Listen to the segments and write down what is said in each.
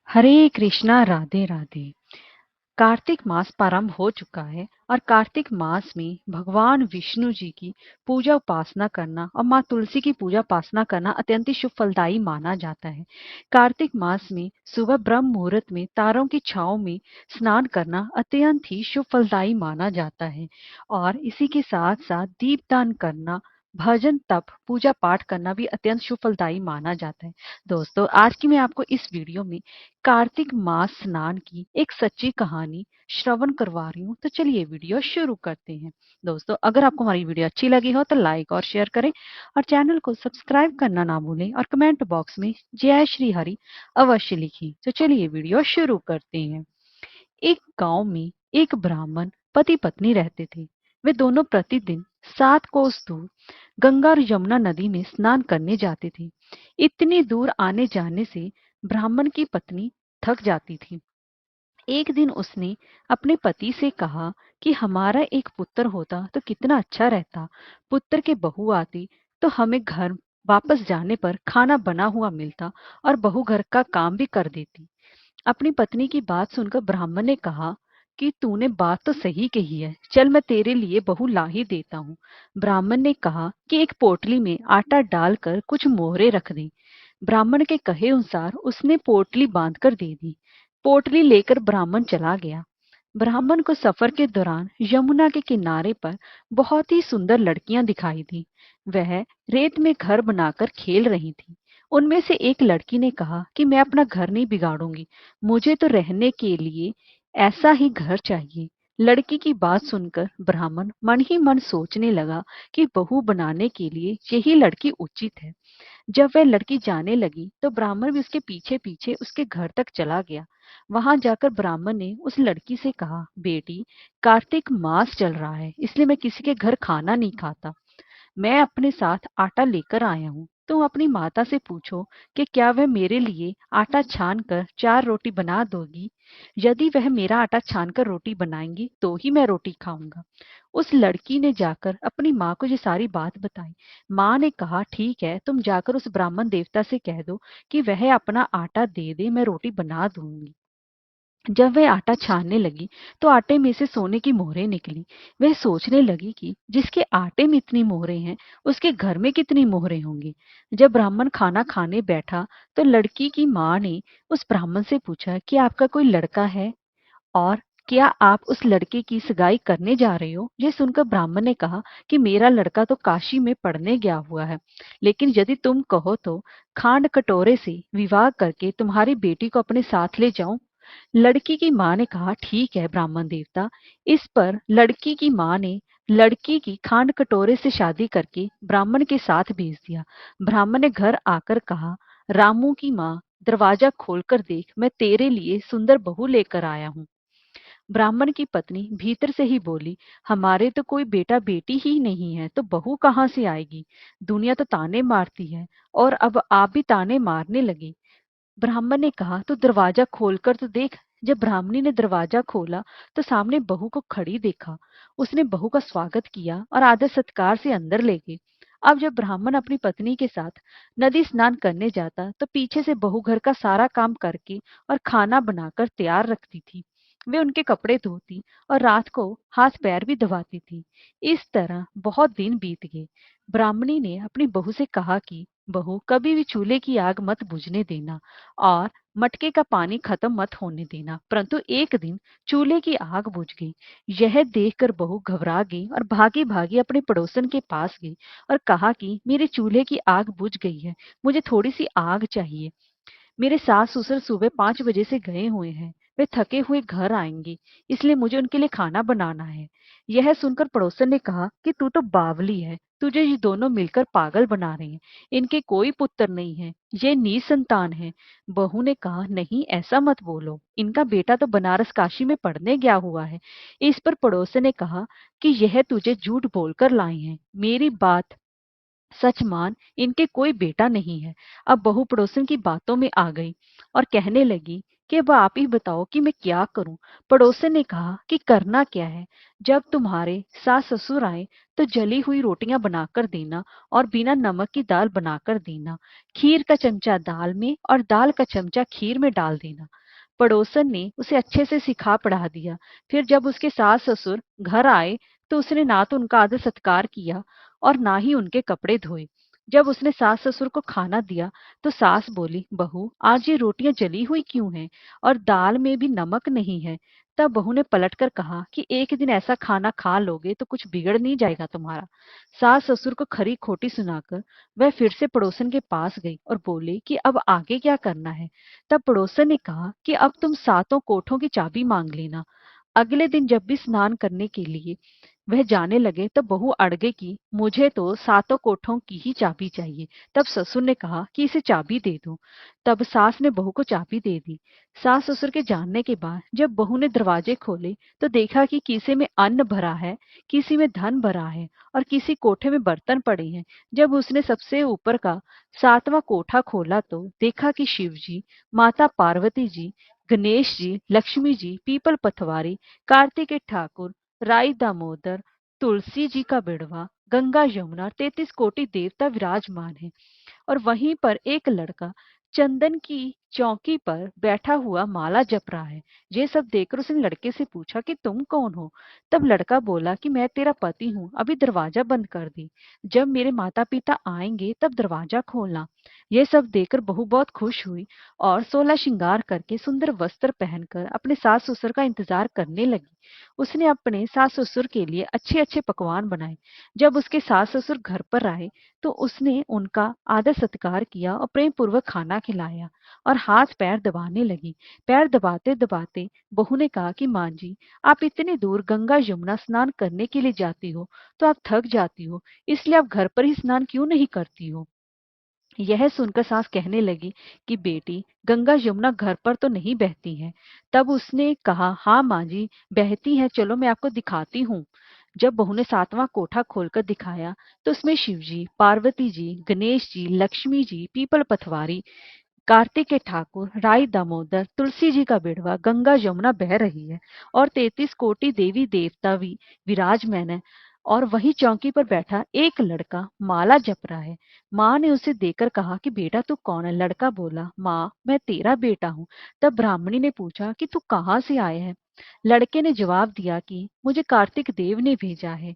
हरे कृष्णा राधे राधे। कार्तिक मास प्रारंभ हो चुका है और कार्तिक मास में भगवान विष्णु जी की पूजा उपासना करना और माँ तुलसी की पूजा उपासना करना अत्यंत ही शुभ फलदायी माना जाता है। कार्तिक मास में सुबह ब्रह्म मुहूर्त में तारों की छांव में स्नान करना अत्यंत ही शुभ फलदायी माना जाता है और इसी के साथ साथ दीपदान करना, भजन तप पूजा पाठ करना भी अत्यंत शुभ फलदायी माना जाता है। दोस्तों, आज की मैं आपको इस वीडियो में कार्तिक मास स्नान की एक सच्ची कहानी श्रवण करवा रही हूँ। तो चलिए वीडियो शुरू करते हैं। दोस्तों, अगर आपको हमारी वीडियो अच्छी लगी हो तो लाइक और शेयर करें और चैनल को सब्सक्राइब करना ना भूलें और कमेंट बॉक्स में जय श्री हरि अवश्य लिखें। तो चलिए वीडियो शुरू करते हैं। एक गांव में एक ब्राह्मण पति पत्नी रहते थे। वे दोनों प्रतिदिन 7 कोस दूर गंगा और यमुना नदी में स्नान करने जाते थे। इतनी दूर आने जाने से ब्राह्मण की पत्नी थक जाती थी। एक दिन उसने अपने पति से कहा कि हमारा एक पुत्र होता तो कितना अच्छा रहता। पुत्र के बहू आती तो हमें घर वापस जाने पर खाना बना हुआ मिलता और बहू घर का काम भी कर देती। अपनी पत्नी की बात सुनकर ब्राह्मण ने कहा कि तूने बात तो सही कही है, चल मैं तेरे लिए बहू ला ही देता हूँ। ब्राह्मण ने कहा कि एक पोटली में आटा डालकर कुछ मोहरे रख दे। ब्राह्मण के कहे अनुसार उसने पोटली बांधकर दे दी। पोटली लेकर ब्राह्मण चला गया। ब्राह्मण को सफर के दौरान यमुना के किनारे पर बहुत ही सुंदर लड़कियां दिखाई दी। वह रेत में घर बनाकर खेल रही थी। उनमें से एक लड़की ने कहा कि मैं अपना घर नहीं बिगाड़ूंगी, मुझे तो रहने के लिए ऐसा ही घर चाहिए। लड़की की बात सुनकर ब्राह्मण मन ही मन सोचने लगा कि बहू बनाने के लिए यही लड़की उचित है। जब वह लड़की जाने लगी तो ब्राह्मण भी उसके पीछे पीछे उसके घर तक चला गया। वहां जाकर ब्राह्मण ने उस लड़की से कहा, बेटी, कार्तिक मास चल रहा है इसलिए मैं किसी के घर खाना नहीं खाता। मैं अपने साथ आटा लेकर आया हूँ। तुम अपनी माता से पूछो कि क्या वह मेरे लिए आटा छान कर 4 रोटी बना दोगी। यदि वह मेरा आटा छान कर रोटी बनाएंगी तो ही मैं रोटी खाऊंगा। उस लड़की ने जाकर अपनी माँ को ये सारी बात बताई। माँ ने कहा, ठीक है, तुम जाकर उस ब्राह्मण देवता से कह दो कि वह अपना आटा दे दे, मैं रोटी बना दूंगी। जब वह आटा छानने लगी तो आटे में से सोने की मोहरें निकली। वह सोचने लगी कि जिसके आटे में इतनी मोहरें हैं उसके घर में कितनी मोहरें होंगी। जब ब्राह्मण खाना खाने बैठा तो लड़की की माँ ने उस ब्राह्मण से पूछा कि आपका कोई लड़का है और क्या आप उस लड़के की सगाई करने जा रहे हो। यह सुनकर ब्राह्मण ने कहा कि मेरा लड़का तो काशी में पढ़ने गया हुआ है, लेकिन यदि तुम कहो तो खांड कटोरे से विवाह करके तुम्हारी बेटी को अपने साथ ले जाऊं। लड़की की माँ ने कहा, ठीक है ब्राह्मण देवता। इस पर लड़की की माँ ने लड़की की खांड कटोरे से शादी करके ब्राह्मण के साथ भेज दिया। ब्राह्मण ने घर आकर कहा, रामू की माँ, दरवाजा खोलकर देख, मैं तेरे लिए सुंदर बहू लेकर आया हूँ। ब्राह्मण की पत्नी भीतर से ही बोली, हमारे तो कोई बेटा बेटी ही नहीं है तो बहू कहाँ से आएगी। दुनिया तो ताने मारती है और अब आप भी ताने मारने लगे। ब्राह्मण ने कहा, तो दरवाजा खोलकर तो देख। जब ब्राह्मणी ने दरवाजा खोला तो सामने बहू को खड़ी देखा। उसने बहू का स्वागत किया और आदर सत्कार से अंदर ले गई। अब जब ब्राह्मण अपनी पत्नी के साथ नदी स्नान करने जाता तो पीछे से बहू घर का सारा काम करके और खाना बनाकर तैयार रखती थी। वे उनके कपड़े धोती और रात को हाथ पैर भी दबाती थी। इस तरह बहुत दिन बीत गए। ब्राह्मणी ने अपनी बहू से कहा कि बहू, कभी भी चूल्हे की आग मत बुझने देना और मटके का पानी खत्म मत होने देना। परंतु एक दिन चूल्हे की आग बुझ गई। यह देखकर बहू घबरा गई और भागी भागी अपने पड़ोसन के पास गई और कहा कि मेरे चूल्हे की आग बुझ गई है, मुझे थोड़ी सी आग चाहिए। मेरे सास ससुर सुबह 5 बजे से गए हुए हैं, वे थके हुए घर आएंगे, इसलिए मुझे उनके लिए खाना बनाना है। यह सुनकर पड़ोसन ने कहा कि तू तो बावली है, तुझे ये दोनों मिलकर पागल बना रहे हैं। इनके कोई पुत्र नहीं है, ये निसंतान है। बहू ने कहा, नहीं, ऐसा मत बोलो, इनका बेटा तो बनारस काशी में पढ़ने गया हुआ है। इस पर पड़ोसन ने कहा कि यह तुझे झूठ बोलकर लाए हैं, मेरी बात सच मान, इनके कोई बेटा नहीं है। अब बहू पड़ोसन की बातों में आ गई और कहने लगी कि अब आप ही बताओ कि मैं क्या करूं। पड़ोसन ने कहा कि करना क्या है, जब तुम्हारे सास ससुर आए तो जली हुई रोटियां बनाकर देना और बिना नमक की दाल बनाकर देना। खीर का चमचा दाल में और दाल का चमचा खीर में डाल देना। पड़ोसन ने उसे अच्छे से सिखा पढ़ा दिया। फिर जब उसके सास ससुर घर आए तो उसने ना तो उनका आदर सत्कार किया और ना ही उनके कपड़े धोए। जब उसने सास ससुर को खाना दिया तो सास बोली, बहू आज ये रोटियां जली हुई क्यों हैं और दाल में भी नमक नहीं है। तब बहू ने पलटकर कहा कि एक दिन ऐसा खाना खा लोगे तो कुछ बिगड़ नहीं जाएगा तुम्हारा। सास ससुर को खरी खोटी सुनाकर वह फिर से पड़ोसन के पास गई और बोली कि अब आगे क्या करना है। तब पड़ोसन ने कहा कि अब तुम सातों कोठों की चाबी मांग लेना। अगले दिन जब भी स्नान करने के लिए वह जाने लगे तब बहू अड़ गई कि मुझे तो सातों कोठों की ही चाबी चाहिए। तब ससुर ने कहा कि इसे चाबी दे दो। तब सास ने बहू को चाबी दे दी। सास ससुर के जानने के बाद जब बहू ने दरवाजे खोले तो देखा कि किसी में अन्न भरा है, किसी में धन भरा है और किसी कोठे में बर्तन पड़े हैं। जब उसने सबसे ऊपर का सातवां कोठा खोला तो देखा कि शिव जी, माता पार्वती जी, गणेश जी, लक्ष्मी जी, पीपल पथवारी, कार्तिकेय ठाकुर, राई दामोदर, तुलसी जी का बिड़वा, गंगा यमुना और 33 कोटि देवता विराजमान है। और वहीं पर एक लड़का चंदन की चौकी पर बैठा हुआ माला जप रहा है। ये सब देखकर उसने लड़के से पूछा कि तुम कौन हो। तब लड़का बोला कि मैं तेरा पति हूँ, अभी दरवाजा बंद कर दी, जब मेरे माता पिता आएंगे तब दरवाजा खोलना। यह सब देखकर बहू बहुत खुश हुई और 16 श्रृंगार करके सुंदर वस्त्र पहनकर अपने सास ससुर का इंतजार करने लगी। उसने अपने सास ससुर के लिए अच्छे अच्छे पकवान बनाए। जब उसके सास ससुर घर पर आए तो उसने उनका आदर सत्कार किया और प्रेम पूर्वक खाना खिलाया और हाथ पैर दबाने लगी। पैर दबाते दबाते बहू ने कहा कि माँ जी, आप इतनी दूर गंगा यमुना स्नान करने के लिए जाती हो तो आप थक जाती हो, इसलिए आप घर पर ही स्नान क्यों नहीं करती हो। यह सुनकर सास कहने लगी कि बेटी, गंगा यमुना घर पर तो नहीं बहती है। तब उसने कहा, हाँ माँ जी बहती है, चलो मैं आपको दिखाती हूँ। जब बहू ने सातवां कोठा खोलकर दिखाया तो उसमें शिव जी, पार्वती जी, गणेश जी, लक्ष्मी जी, पीपल पथवारी, कार्तिकेय ठाकुर, राई दामोदर, तुलसी जी का बिड़वा, गंगा यमुना बह रही है और 33 कोटि देवी देवता भी विराजमान है। और वही चौकी पर बैठा एक लड़का माला जप रहा है। माँ ने उसे देखकर कहा कि बेटा तू कौन है। लड़का बोला, माँ मैं तेरा बेटा हूँ। तब ब्राह्मणी ने पूछा कि तू कहाँ से आया है। लड़के ने जवाब दिया कि मुझे कार्तिक देव ने भेजा है।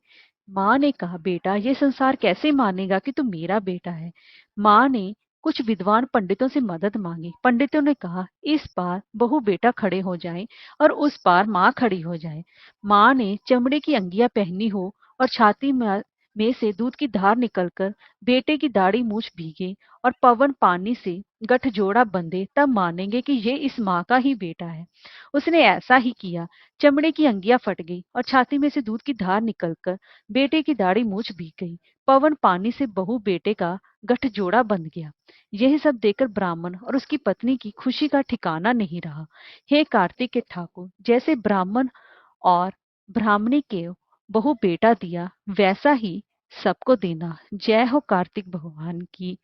माँ ने कहा, बेटा ये संसार कैसे मानेगा कि तू मेरा बेटा है। माँ ने कुछ विद्वान पंडितों से मदद मांगी। पंडितों ने कहा, इस पार बहू बेटा खड़े हो जाएं और उस पार माँ खड़ी हो जाए। माँ ने चमड़े की अंगिया पहनी हो और छाती में से दूध की धार निकलकर बेटे की दाढ़ी मूछ भीगे और पवन पानी से गठजोड़ा बंधे, तब मानेंगे कि ये इस माँ का ही बेटा है। उसने ऐसा ही किया। चमड़े की अंगिया फट गई और छाती में से दूध की धार निकलकर बेटे की दाढ़ी मूछ भीग गई। पवन पानी से बहू बेटे का गठजोड़ा बंध गया। यह सब देखकर ब्राह्मण और उसकी पत्नी की खुशी का ठिकाना नहीं रहा। हे कार्तिक के ठाकुर, जैसे ब्राह्मण और ब्राह्मणी के बहु बेटा दिया वैसा ही सबको देना। जय हो कार्तिक भगवान की,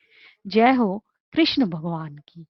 जय हो कृष्ण भगवान की।